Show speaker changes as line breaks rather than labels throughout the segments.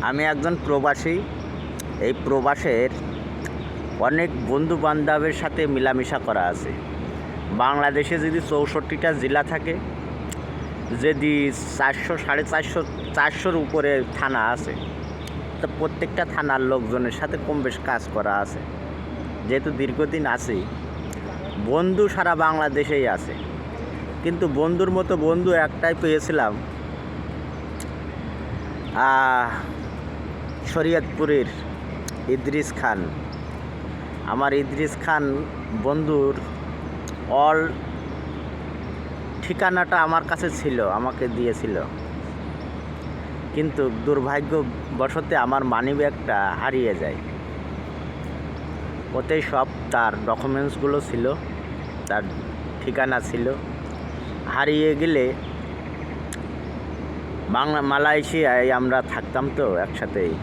আমি একজন প্রবাসী। এই প্রবাসের অনেক বন্ধু বান্ধবের সাথে মেলামেশা করা আছে। বাংলাদেশে যদি 64টা জেলা থাকে, যদি 400-450-400-র উপরে থানা আছে, তো প্রত্যেকটা থানার লোকজনের সাথে কম বেশ কাজ করা আছে। যেহেতু দীর্ঘদিন আছি, বন্ধু সারা বাংলাদেশেই আছে, কিন্তু বন্ধুর মতো বন্ধু একটাই পেয়েছিলাম, শরীয়তপুরের ইদ্রিস খান। আমার ইদ্রিস খান বন্ধুর অল ঠিকানাটা আমার কাছে ছিল, আমাকে দিয়েছিল, কিন্তু দুর্ভাগ্যবশত আমার মানিব্যাগটা হারিয়ে যায়। ওতে সব তার ডকুমেন্টসগুলো ছিল, তার ঠিকানা ছিল। হারিয়ে গেলে মালয়েশিয়ায় আমরা থাকতাম তো একসাথেই,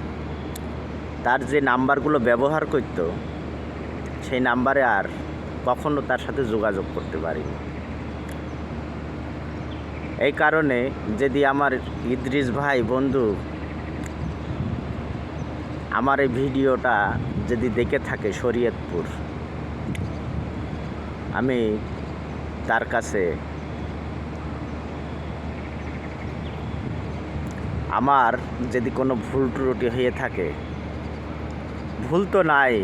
তার যে নাম্বারগুলো ব্যবহার করতো সেই নাম্বারে আর কখনো তার সাথে যোগাযোগ করতে পারিনি। এই কারণে যদি আমার ইদ্রিস ভাই বন্ধু আমার এই ভিডিওটা যদি দেখে থাকে শরীয়তপুর, আমি তার কাছে আমার যদি কোনো ভুল ত্রুটি হয়ে থাকে, ভুল তো নাই,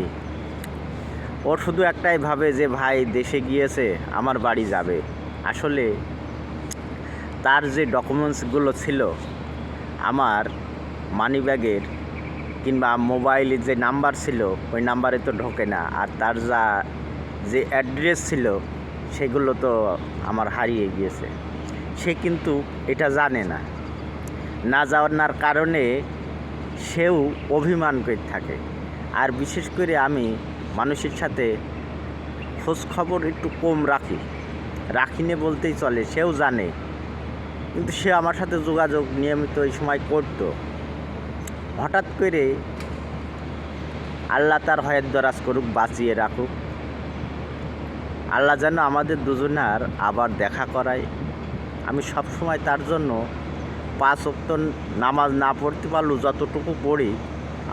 ওর শুধু একটাই ভাবে যে ভাই দেশে গিয়েছে, আমার বাড়ি যাবে। আসলে তার যে ডকুমেন্টসগুলো ছিল আমার মানিব্যাগের কিংবা মোবাইলের যে নাম্বার ছিল ওই নাম্বারে তো ঢোকে না, আর তার যে অ্যাড্রেস ছিল সেগুলো তো আমার হারিয়ে গিয়েছে। সে কিন্তু এটা জানে না, না জানার কারণে সেও অভিমান করে থাকে। আর বিশেষ করে আমি মানুষের সাথে খোঁজখবর একটু কম রাখিনি বলতেই চলে। সেও জানে, কিন্তু সে আমার সাথে যোগাযোগ নিয়মিত এই সময় করত। হঠাৎ করে আল্লাহ তার হয়ের দরাজ করুক, বাঁচিয়ে রাখুক, আল্লাহ যেন আমাদের দুজনার আবার দেখা করায়। আমি সব সময় তার জন্য 5 ওয়াক্ত নামাজ না পড়তে পারলেও যতটুকু পড়ি,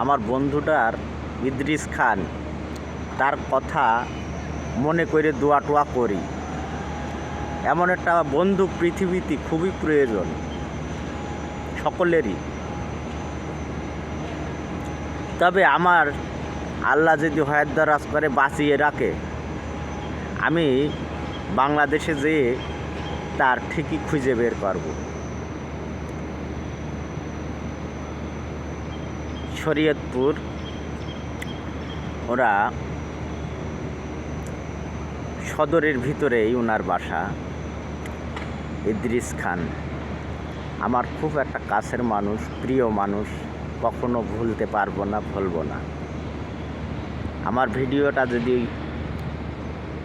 আমার বন্ধুটার ইদ্রিস খান তার কথা মনে করে দোয়া টোয়া করি। এমন একটা বন্ধু পৃথিবীতে খুবই প্রয়োজন সকলেরই। তবে আমার আল্লাহ যদি হয়াত দরাজ করে বাঁচিয়ে রাখে, আমি বাংলাদেশে যেয়ে তার ঠিকই খুঁজে বের করব। শরীয়তপুর ওরা সদরের ভিতরেই ওনার বাসা। ইদ্রিস খান আমার খুব একটা কাছের মানুষ, প্রিয় মানুষ, কখনো ভুলতে পারবো না, ভুলবো না। আমার ভিডিওটা যদি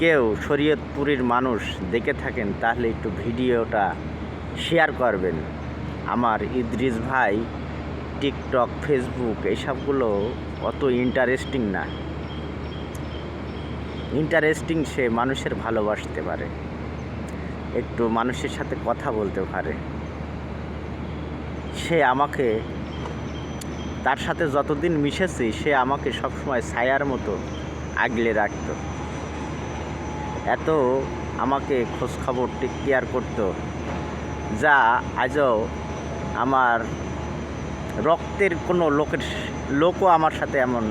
কেউ শরীয়তপুরের মানুষ দেখে থাকেন, তাহলে একটু ভিডিওটা শেয়ার করবেন। আমার ইদ্রিস ভাই টিকটক, ফেসবুক এইসবগুলো অত ইন্টারেস্টিং না। ইন্টারেস্টিং সে মানুষের ভালোবাসতে পারে, একটু মানুষের সাথে কথা বলতে পারে। সে আমাকে, তার সাথে যতদিন মিশেছি, সে আমাকে সবসময় ছায়ার মতো আগলে রাখত। এত আমাকে খোঁজখবর টেক কেয়ার করত, যা আজও আমার রক্তের কোনো লোকও আমার সাথে এমন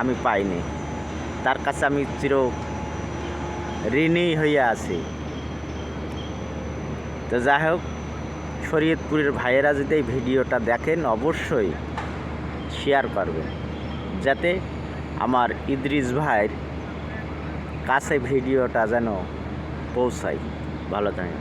আমি পাইনি। তার কাছে আমি চির ঋণী হইয়া আছি। তো যাই হোক, শরীয়তপুরের ভাইয়েরা যদি এই ভিডিওটা দেখেন, অবশ্যই শেয়ার করবেন, যাতে আমার ইদ্রিস ভাইয়ের কাছে ভিডিওটা যেন পৌঁছায়। ভালো থাকেন।